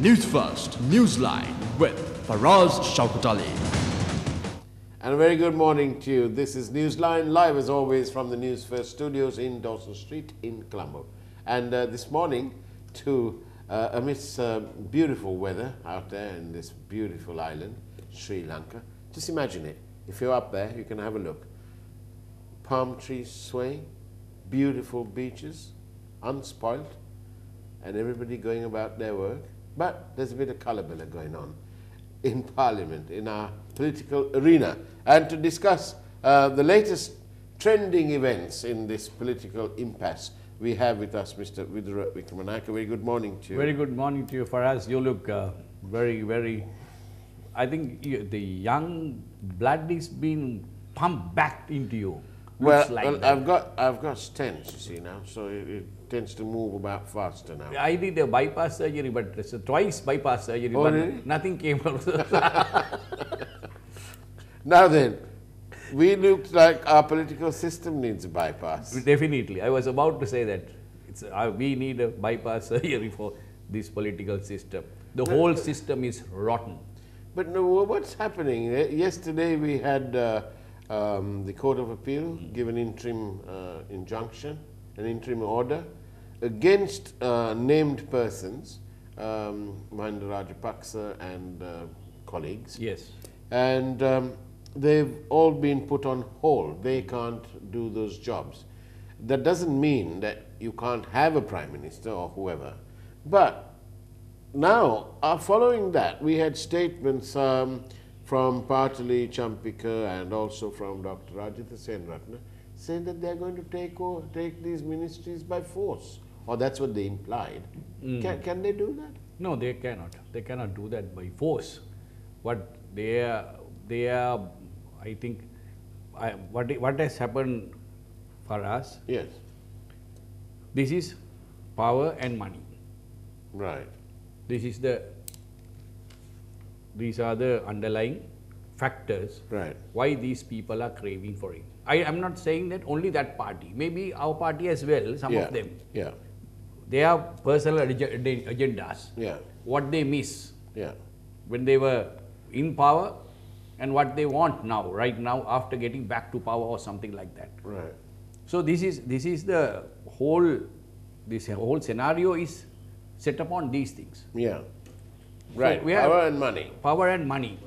News First, Newsline with Faraz Shaukatali. And a very good morning to you. This is Newsline, live as always from the Newsfirst studios in Dawson Street in Colombo. And this morning, amidst beautiful weather out there in this beautiful island, Sri Lanka, just imagine it. If you're up there, you can have a look. Palm trees swaying, beautiful beaches, unspoilt, and everybody going about their work. But there's a bit of kalabala going on in Parliament, in our political arena. And to discuss the latest trending events in this political impasse, we have with us Mr. Vidura Wickramanaya. Very good morning to you. Very good morning to you, Faraz. You look very, I think the young blood is being pumped back into you. Well, I've got stents, you see, now, so it tends to move about faster now. I did a bypass surgery, but it's twice bypass surgery, but really? Nothing came out. Now then, we look like our political system needs a bypass. Definitely. I was about to say that we need a bypass surgery for this political system. The whole system is rotten. But no, what's happening? Yesterday we had the Court of Appeal give an interim injunction, an interim order against named persons, Mahinda Rajapaksa and colleagues. Yes. And they've all been put on hold. They can't do those jobs. That doesn't mean that you can't have a Prime Minister or whoever. But now, following that, we had statements from Partali Champika and also from Dr. Rajitha Senratna saying that they're going to take these ministries by force. Or that's what they implied. Can they do that? No, they cannot. They cannot do that by force. What they are, I think, what has happened for us, yes, this is power and money. Right. These are the underlying factors, right, why these people are craving for it. I am not saying that only that party, maybe our party as well, some of them. Yeah. They have personal agendas, what they miss when they were in power and what they want now, right now, after getting back to power or something like that. Right. So this is the whole, this whole scenario is set upon these things. Yeah. Right. So power and money. Power and money.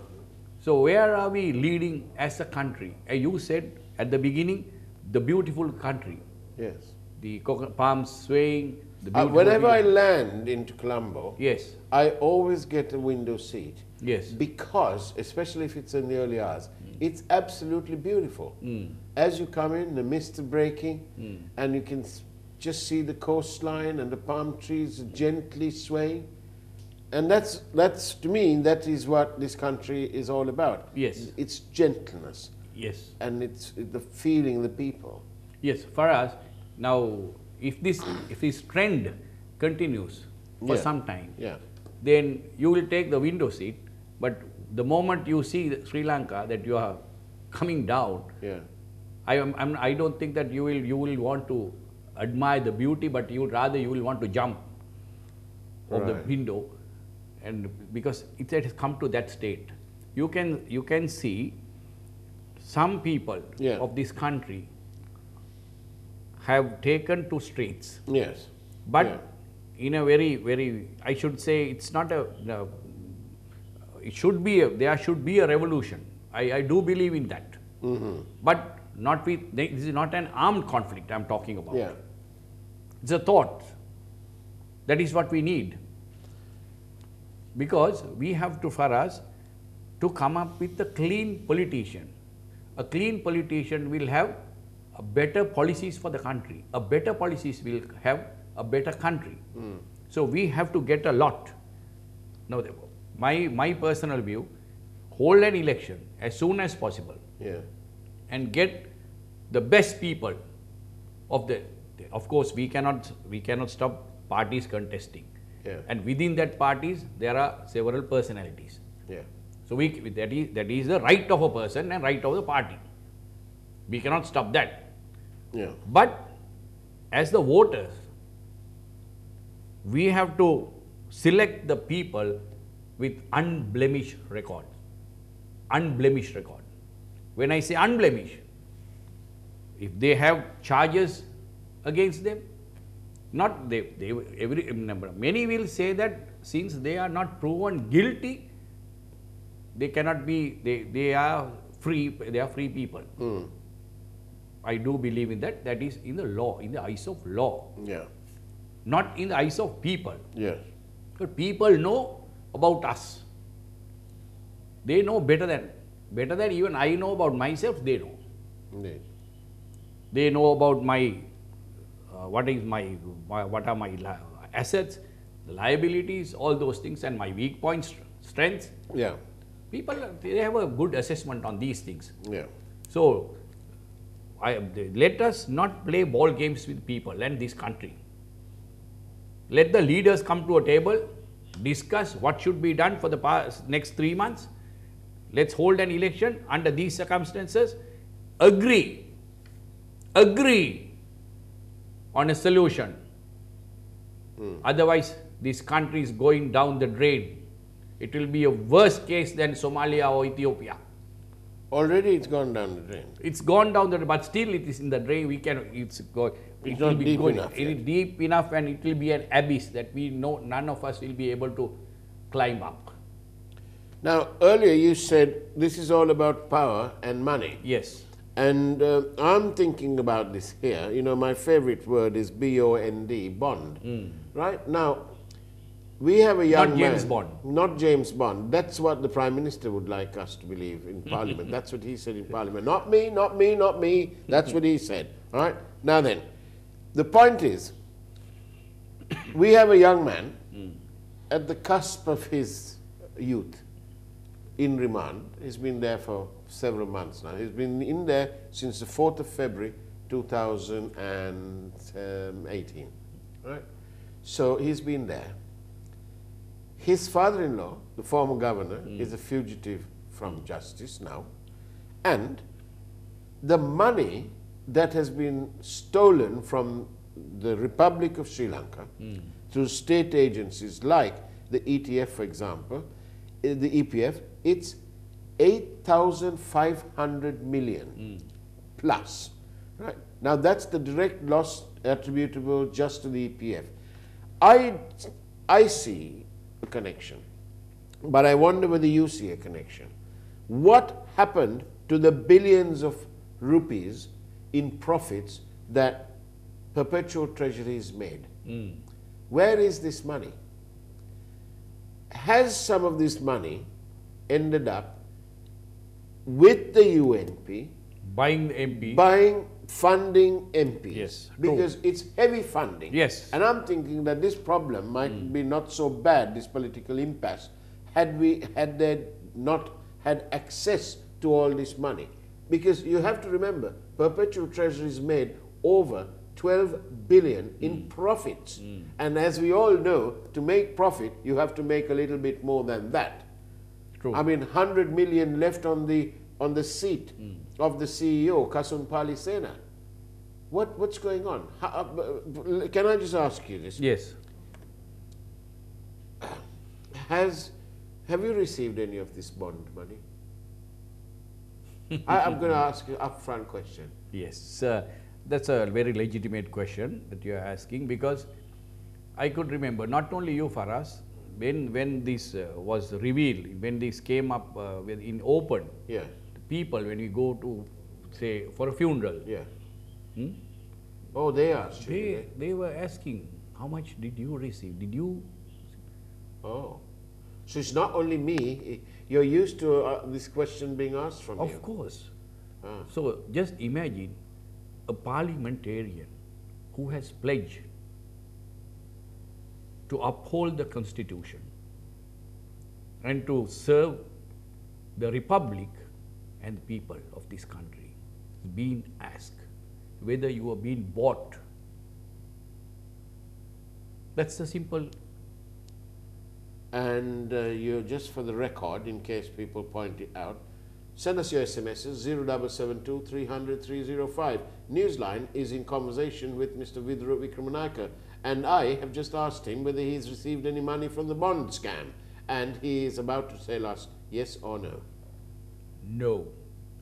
So where are we leading as a country? You said at the beginning, the beautiful country. Yes. The palms swaying. The whenever I land into Colombo, yes, I always get a window seat. Yes. Because, especially if it's in the early hours, it's absolutely beautiful. As you come in, the mist is breaking, and you can just see the coastline and the palm trees gently swaying. And that's to me, that is what this country is all about. Yes. It's gentleness. Yes. And it's the feeling of the people. Yes. For us, now, if this trend continues for some time, then you will take the window seat. But the moment you see Sri Lanka that you are coming down, I don't think that you will want to admire the beauty, but you will want to jump of the window, and because it has come to that state, you can see some people of this country have taken to streets. Yes. But in a very, I should say, it's not a, it should be, there should be a revolution. I do believe in that. But not with, this is not an armed conflict I'm talking about. It's a thought. That is what we need. Because we have to, for us, to come up with a clean politician. A clean politician will have better policies for the country. A better policies will have a better country. So we have to get a lot. Now, my personal view, hold an election as soon as possible, and get the best people of the. Of course, we cannot stop parties contesting, and within that parties there are several personalities. So that is the right of a person and right of the party. We cannot stop that. But as the voters, we have to select the people with unblemished record. Unblemished record. When I say unblemished, if they have charges against them, not many will say that since they are not proven guilty, they cannot be, they are free people. I do believe in that. That is in the law, in the eyes of law. Yeah. Not in the eyes of people. Yes. But people know about us. They know better than even I know about myself, they know. Indeed. They know about my, what are my assets, the liabilities, all those things, and my weak points, strengths. Yeah. People, they have a good assessment on these things. Yeah. So, let us not play ball games with people and this country. Let the leaders come to a table, discuss what should be done for the next 3 months. Let's hold an election under these circumstances. Agree on a solution. Otherwise, this country is going down the drain. It will be a worse case than Somalia or Ethiopia. Already it's gone down the drain. It's gone down the drain, but still it is in the drain. It's not deep enough It is deep enough, and it will be an abyss that we know none of us will be able to climb up. Now, earlier you said this is all about power and money. Yes. And I'm thinking about this here. You know, my favorite word is B-O-N-D, bond. Right? Now, we have a young man. Not James Bond. Not James Bond. That's what the Prime Minister would like us to believe in Parliament. That's what he said in Parliament. Not me, not me, not me. That's what he said. All right? Now then, the point is, we have a young man at the cusp of his youth in remand. He's been there for several months now. He's been in there since the 4th of February 2018. Right? So he's been there. His father-in-law, the former governor, is a fugitive from justice now. And the money that has been stolen from the Republic of Sri Lanka through state agencies like the ETF, for example, the EPF, it's 8,500 million plus. Right? Now that's the direct loss attributable just to the EPF. I see a connection, but I wonder whether you see a connection. What happened to the billions of rupees in profits that Perpetual Treasuries made? Where is this money? Has some of this money ended up with the UNP Buying the MP. funding MPs? Yes, because it's heavy funding. Yes. And I'm thinking that this problem might be not so bad, this political impasse, had they not had access to all this money. Because you have to remember, Perpetual Treasuries made over 12 billion in profits. And as we all know, to make profit, you have to make a little bit more than that. True. I mean, 100 million left on the seat of the CEO, Kasun Palisena. What's going on? Can I just ask you this? Yes. Have you received any of this bond money? I'm going to ask you an upfront question. Yes. That's a very legitimate question that you are asking, because I could remember, not only you, Faraz, when this was revealed, when this came up in open, Yeah. people, when we go to, say, for a funeral, Yeah. Oh, they asked you. they were asking, how much did you receive? Did you? Oh. So it's not only me. You're used to this question being asked from you. Of course. So just imagine a parliamentarian who has pledged to uphold the Constitution and to serve the Republic and the people of this country, being asked whether you are being bought. That's the simple. And you, just for the record, in case people point it out, Send us your SMSs 0772 300 305. Newsline is in conversation with Mr. Vidura Wickramanaya, and I have just asked him whether he's received any money from the bond scam, and he is about to tell us yes or no. No.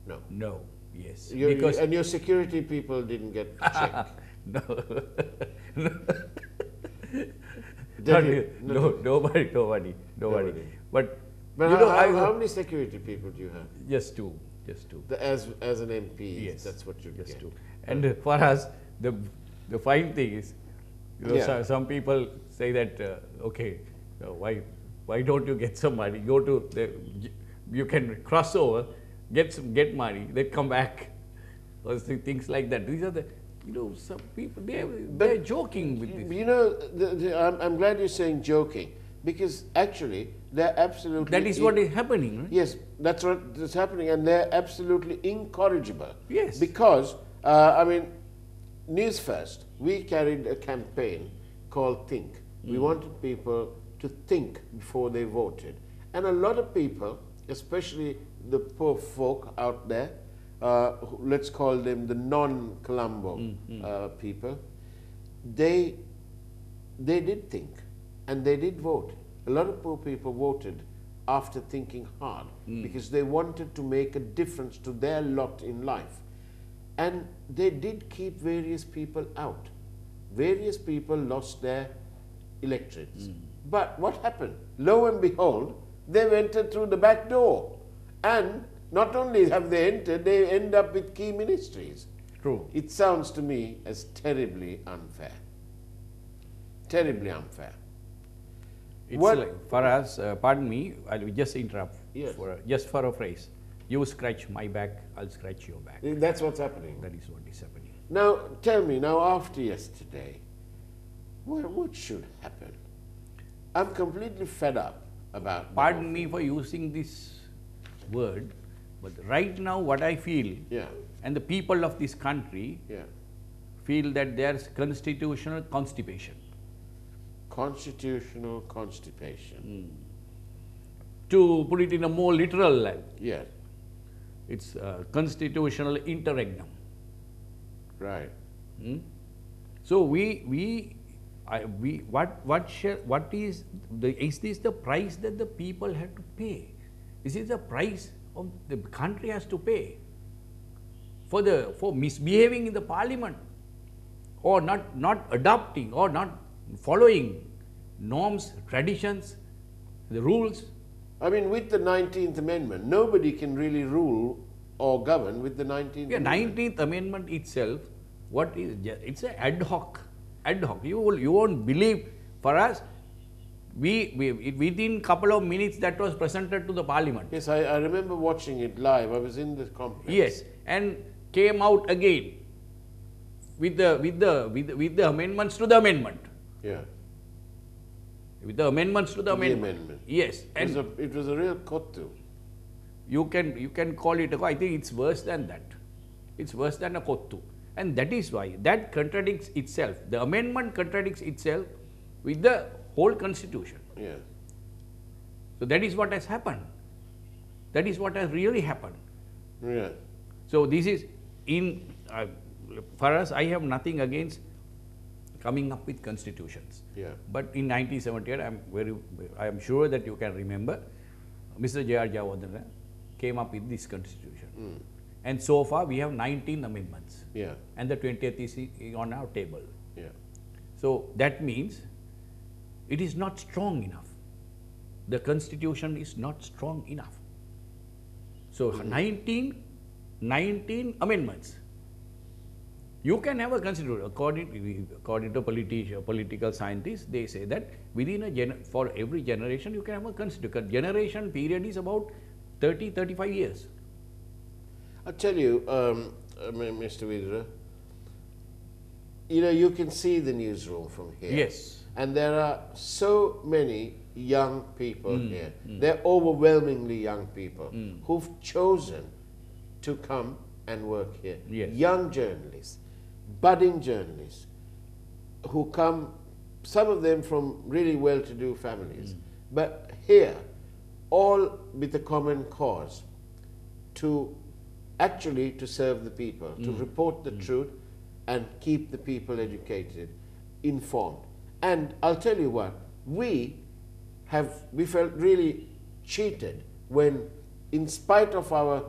No. No. Yes. And your security people didn't get a check. No. No. Nobody. But But you know, how many security people do you have? Just two. As an MP, Yes, that's what you just get. two. And for us, the fine thing is, you know, Yeah. some people say that okay, why don't you get some money? Go to you can cross over, get money, then come back, or things like that. These are the, you know, some people they're joking with this. You know, I'm glad you're saying joking, because actually they're absolutely... That is what is happening, right? Yes, that's what is happening, and they're absolutely incorrigible. Yes. Because, I mean, News First, we carried a campaign called Think. We wanted people to think before they voted. And a lot of people, especially the poor folk out there, let's call them the non-Colombo people, they did think and they did vote. A lot of poor people voted after thinking hard because they wanted to make a difference to their lot in life. And they did keep various people out. Various people lost their electorates. But what happened? Lo and behold, they've entered through the back door. And not only have they entered, they end up with key ministries. True. It sounds to me as terribly unfair. Terribly unfair. It's like, for us, pardon me, I will just interrupt. Yes. Just for a phrase. You scratch my back, I'll scratch your back. That's what's happening. That is what is happening. Now, tell me, now after yesterday, what should happen? I'm completely fed up about... Pardon me for using this word, but right now what I feel, Yeah, and the people of this country yeah. feel that there's constitutional constipation. Constitutional constipation. To put it in a more literal language, Yeah, it's constitutional interregnum. right. So is this the price that the people have to pay? Is it the price of the country has to pay for misbehaving in the parliament, or not adopting or not following norms, traditions, the rules? I mean, with the 19th Amendment, nobody can really rule or govern with the 19th Yeah, Amendment. 19th Amendment itself, what is it's a ad hoc. You won't believe. For us, within couple of minutes that was presented to the Parliament. Yes, I remember watching it live. I was in the complex. Yes, and came out again with the amendments to the amendment. Yeah. With the amendments to the amendment. Yes, and It was a real kottu. you can call it. I think it's worse than that. It's worse than a kottu, and that is why that contradicts itself. The amendment contradicts itself with the whole constitution. Yeah. So that is what has happened. That is what has really happened. Yeah. So this is for us. I have nothing against coming up with constitutions. Yeah. But in 1978, I am sure that you can remember, Mr. J.R. Jayawardena came up with this constitution. And so far we have 19 amendments. Yeah. And the 20th is on our table. Yeah. So that means it is not strong enough. The constitution is not strong enough. So 19 amendments. You can have a constitution. According to political scientists, they say that for every generation you can have a constitution. Generation period is about 30-35 years. I'll tell you, Mr. Vidura, you know, you can see the newsroom from here. Yes. And there are so many young people here. They're overwhelmingly young people who've chosen to come and work here. Yes. Young journalists, budding journalists, who come, some of them from really well-to-do families, but here, all with a common cause. to actually to serve the people, to report the truth and keep the people educated, informed. And I'll tell you what, we felt really cheated when, in spite of our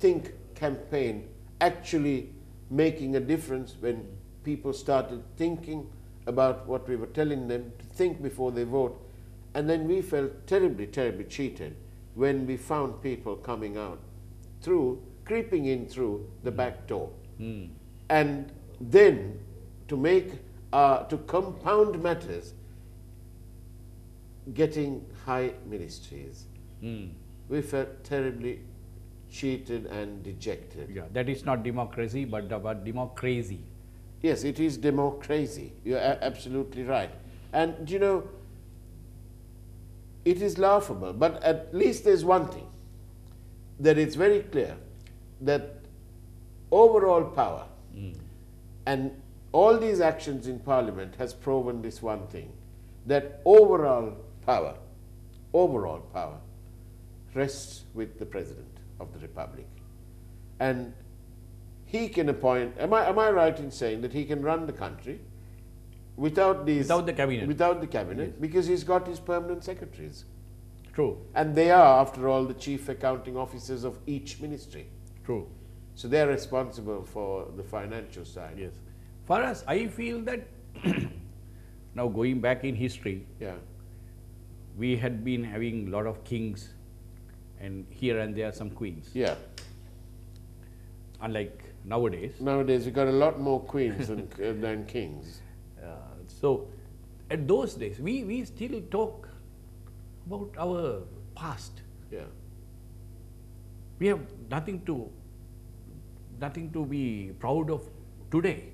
Think campaign actually making a difference, when people started thinking about what we were telling them to think before they vote, and then we felt terribly, terribly cheated when we found people coming out creeping in through the back door. And then to compound matters, getting high ministries. We felt terribly cheated and dejected. Yeah, that is not democracy, but democracy. Yes, it is democracy. You're absolutely right. And you know, it is laughable, but at least there's one thing, that it's very clear that overall power and all these actions in Parliament has proven this one thing, that overall power rests with the President of the Republic. And he can appoint, am I right in saying that he can run the country without the cabinet? Without the cabinet, yes. Because he's got his permanent secretaries. True. And they are, after all, the chief accounting officers of each ministry. True. So they're responsible for the financial side. Yes. For us, I feel that now going back in history, yeah, we had been having a lot of kings and here and there some queens. Yeah. Unlike nowadays. Nowadays, we've got a lot more queens than kings. So, at those days, we still talk about our past. Yeah. We have nothing to be proud of today.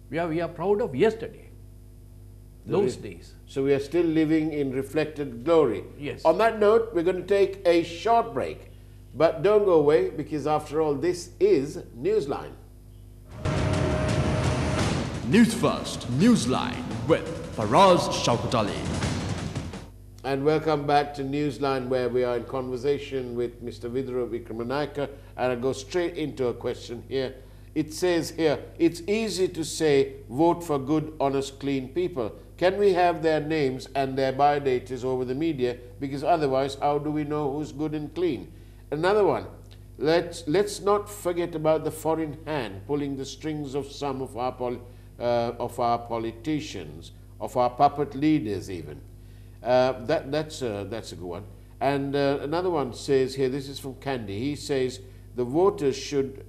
We are proud of yesterday, those days. So we are still living in reflected glory. Yes. On that note, we're going to take a short break. But don't go away, because after all, this is Newsline. News First, Newsline with Faraz Shaukat Ali. And welcome back to Newsline, where we are in conversation with Mr. Vidura Wickramanaya. And I'll go straight into a question here. It says here, it's easy to say, vote for good, honest, clean people. Can we have their names and their biodatas over the media? Because otherwise, how do we know who's good and clean? Another one, let's not forget about the foreign hand pulling the strings of some of our politicians, of our puppet leaders even. That's a good one. And another one says here, this is from Candy, he says the voters should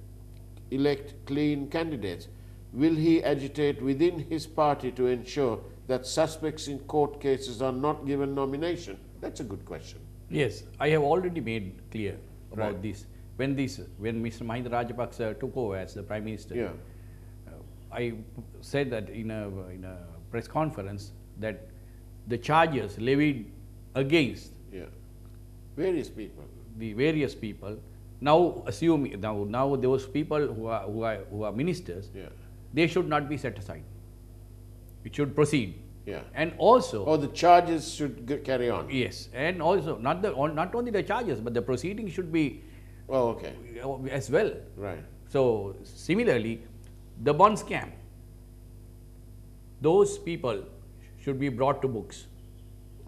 elect clean candidates. Will he agitate within his party to ensure that suspects in court cases are not given nomination? That's a good question. Yes, I have already made clear about Right. this. When Mr. Mahinda Rajapaksa took over as the Prime Minister, Yeah. I said that in a press conference that the charges levied against Various people. the various people, now those people who are ministers, they should not be set aside. It should proceed. Yeah. And also, Or the charges should carry on. yes, and also not only the charges, but the proceeding should be Oh, okay. as well. Right. So similarly, the bond scam, those people should be brought to books.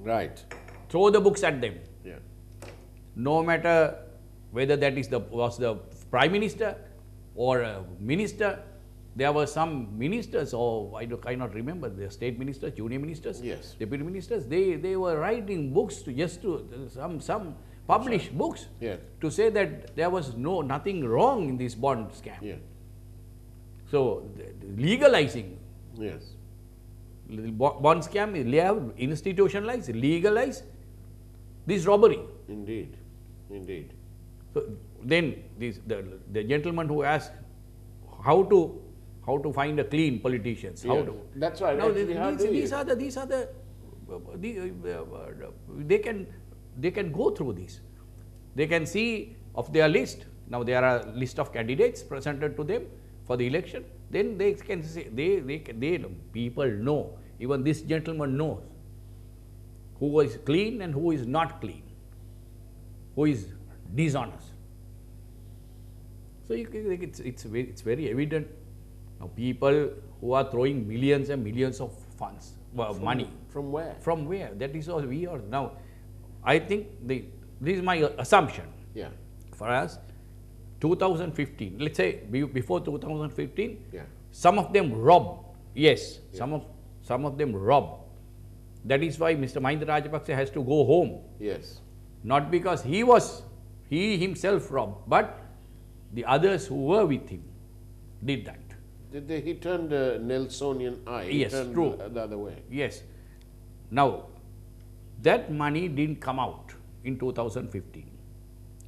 Right. Throw the books at them. Yeah. No matter whether that was the Prime Minister or a minister. There were some ministers, or I cannot remember, the state ministers, junior ministers, Yes. deputy ministers. They were writing books to some published books Yeah. to say that there was nothing wrong in this bond scam. Yeah. So legalizing Yes. bond scam is institutionalized, legalize this robbery. Indeed. Indeed. So then the gentleman who asked how to find a clean politicians, how Yeah. to That's right. now Actually, how do these you? are the they can go through these. They can see of their list. Now there are a list of candidates presented to them for the election. Then they can say people know. Even this gentleman knows who is clean and who is not clean, who is dishonest. So it's very evident. Now people who are throwing millions and millions of funds, money. From where? From where? That is all we are now. I think this is my assumption. Yeah. For us, 2015. Let's say before 2015. Yeah. Some of them robbed. Yes. Yeah. Some of them robbed. That is why Mr. Mahinda Rajapaksa has to go home. Yes. Not because he himself robbed, but the others who were with him did that. He turned a Nelsonian eye. Yes, he turned true. The other way. Yes. Now, that money didn't come out in 2015.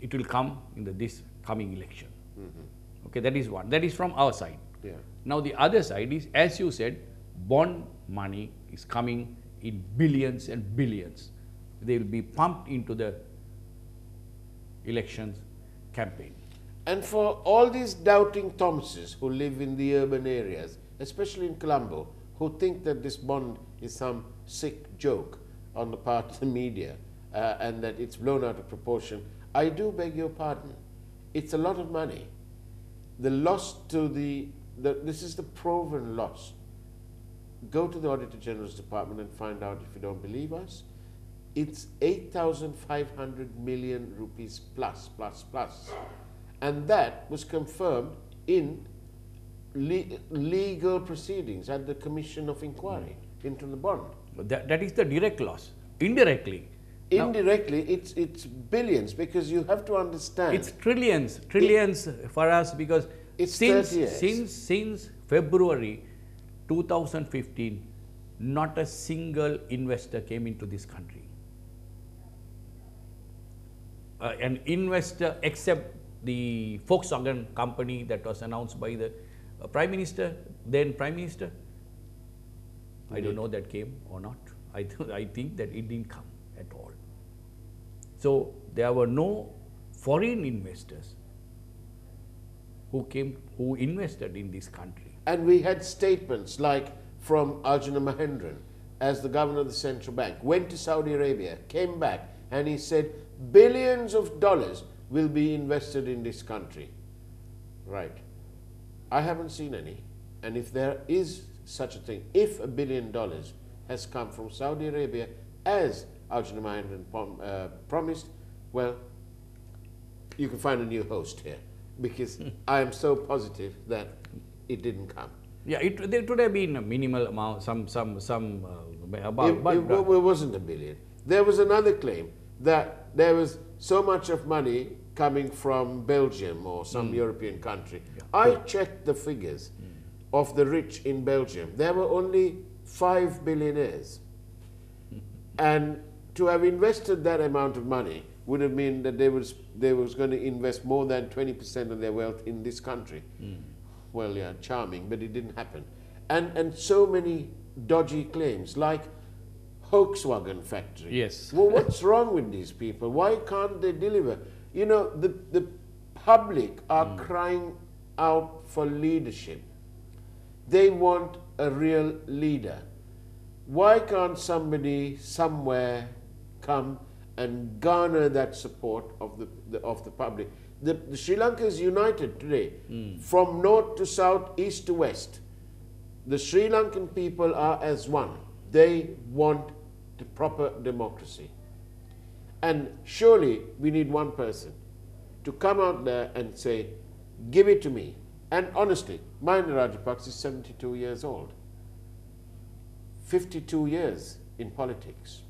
It will come in this coming election. Okay, that is one. That is from our side. Yeah. Now, the other side is, as you said, bond money is coming in billions and billions. They will be pumped into the elections campaign. And for all these doubting Thomases who live in the urban areas, especially in Colombo, who think that this bond is some sick joke on the part of the media and that it's blown out of proportion, I do beg your pardon. It's a lot of money. The loss to this is the proven loss. Go to the Auditor General's Department and find out if you don't believe us. It's 8,500 million rupees plus. And that was confirmed in legal proceedings at the Commission of Inquiry into the bond. That is the direct loss. Indirectly. Indirectly, it's billions, because you have to understand. It's trillions for us, because it's since February 2015, not a single investor came into this country. An investor, except the Volkswagen company that was announced by the Prime Minister, then Prime Minister. I don't know that came or not. I think that it didn't come at all. So there were no foreign investors who invested in this country. And we had statements like from Arjuna Mahendran, as the governor of the central bank, went to Saudi Arabia, came back, and he said billions of dollars will be invested in this country. Right. I haven't seen any. And if there is such a thing, if $1 billion has come from Saudi Arabia, as Arjuna Mahendran promised, well, you can find a new host here, because I am so positive that it didn't come. Yeah, there would have been a minimal amount, some about. It wasn't $1 billion. There was another claim that there was so much of money coming from Belgium or some European country. Yeah. I checked the figures of the rich in Belgium. There were only 5 billionaires. And to have invested that amount of money would have meant that they was going to invest more than 20% of their wealth in this country. Well, yeah, charming, but it didn't happen. And so many dodgy claims, like Volkswagen factory. Yes. Well, what's wrong with these people? Why can't they deliver? You know, the public are crying out for leadership. They want a real leader. Why can't somebody somewhere come and garner that support of the public? The Sri Lanka is united today, from north to south, east to west. The Sri Lankan people are as one. They want the proper democracy. And surely we need one person to come out there and say, give it to me. And honestly, Mahinda Rajapaksa is 72 years old. 52 years in politics.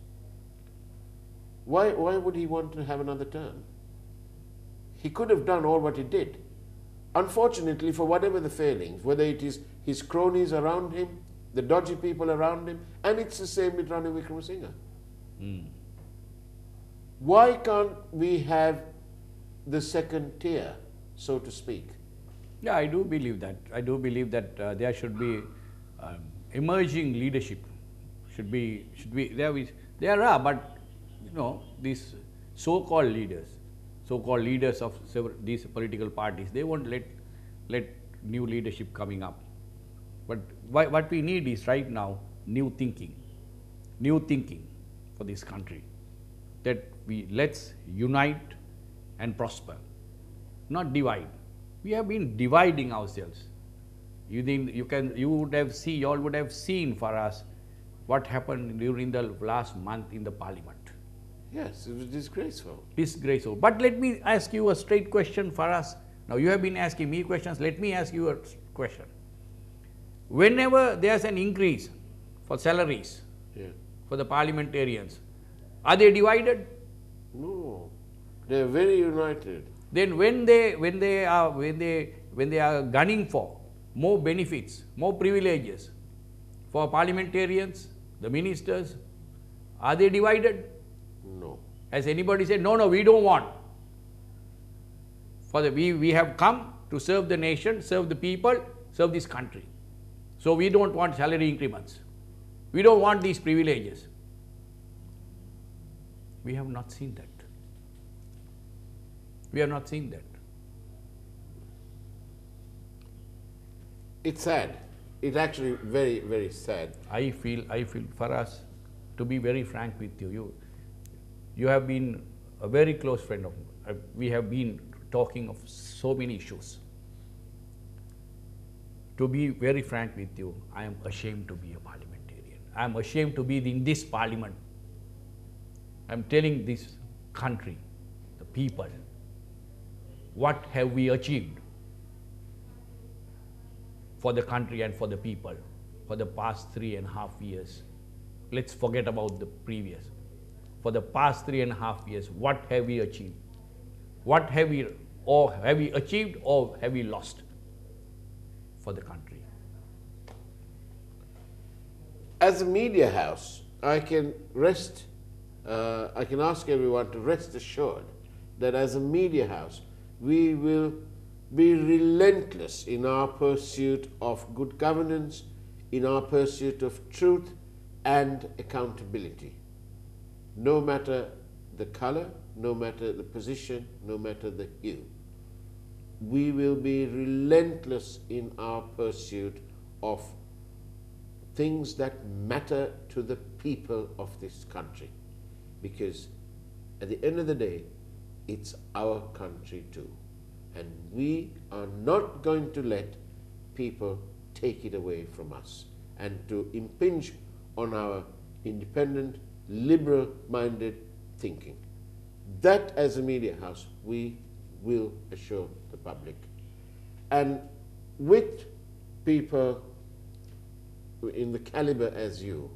Why would he want to have another term? He could have done all what he did. Unfortunately, for whatever the failings, whether it is his cronies around him, the dodgy people around him, and it's the same with Ranil Wickramanayake. Why can't we have the second tier, so to speak? Yeah, I do believe that. I do believe that there should be emerging leadership. There are, but you know, these so-called leaders of these political parties, they won't let new leadership coming up. But what we need is right now new thinking for this country. That let's unite and prosper, not divide. We have been dividing ourselves. You would have seen for us what happened during the last month in the parliament. Yes, it was disgraceful. Disgraceful. But let me ask you a straight question for us. Now you have been asking me questions, let me ask you a question. Whenever there's an increase for salaries for the parliamentarians, are they divided? No, they're very united. Then when they are gunning for more benefits, more privileges for parliamentarians, the ministers, are they divided? No. Has anybody said, no, we don't want? We have come to serve the nation, serve the people, serve this country. So we don't want salary increments. We don't want these privileges. We have not seen that. We have not seen that. It's sad. It's actually very, very sad. I feel for us, to be very frank with you, you have been a very close friend of mine. We have been talking of so many issues. To be very frank with you, I am ashamed to be a parliamentarian. I am ashamed to be in this parliament. I am telling this country, the people, what have we achieved for the country and for the people for the past 3.5 years. Let's forget about the previous. For the past 3.5 years, what have we achieved? What have we achieved or have we lost for the country? As a media house, I can ask everyone to rest assured that as a media house, we will be relentless in our pursuit of good governance, in our pursuit of truth and accountability. No matter the color, no matter the position, no matter the hue. We will be relentless in our pursuit of things that matter to the people of this country. Because at the end of the day, it's our country too. And we are not going to let people take it away from us and to impinge on our independent, liberal-minded thinking. That, as a media house, we will assure the public. And with people in the caliber as you,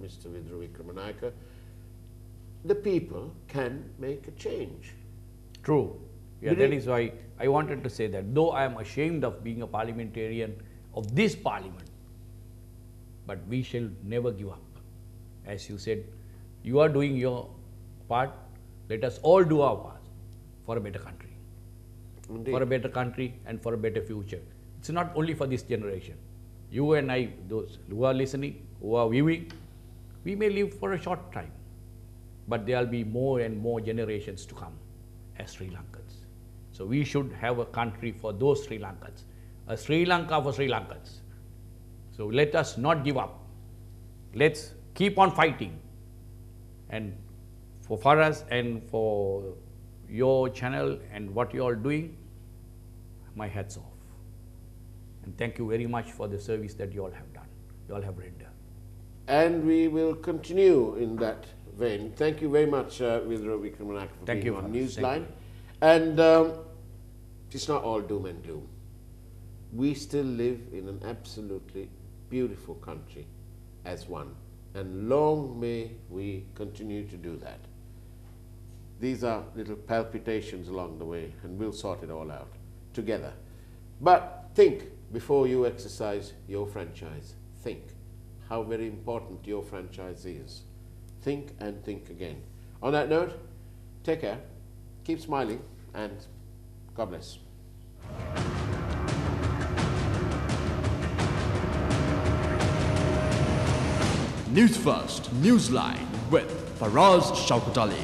Mr. Vidura Wickramanaya, the people can make a change. True. Yeah, that is why I wanted to say that. Though I am ashamed of being a parliamentarian of this parliament, but we shall never give up. As you said, you are doing your part. Let us all do our part for a better country. Indeed. For a better country and for a better future. It's not only for this generation. You and I, those who are listening, who are viewing, we may live for a short time, but there will be more and more generations to come as Sri Lankans. So we should have a country for those Sri Lankans, a Sri Lanka for Sri Lankans. So let us not give up. Let's keep on fighting. And for Faraz and for your channel and what you are doing, my hats off. And thank you very much for the service that you all have done, you all have rendered. And we will continue in that vein. Thank you very much, Vidura Wickramanaya, for being on Newsline. And it's not all doom and gloom. We still live in an absolutely beautiful country as one. And long may we continue to do that. These are little palpitations along the way, and we'll sort it all out together. But think before you exercise your franchise. Think how very important your franchise is. Think and think again. On that note, take care, keep smiling, and God bless. Newsfirst, Newsline with Faraz Shaukat Ali.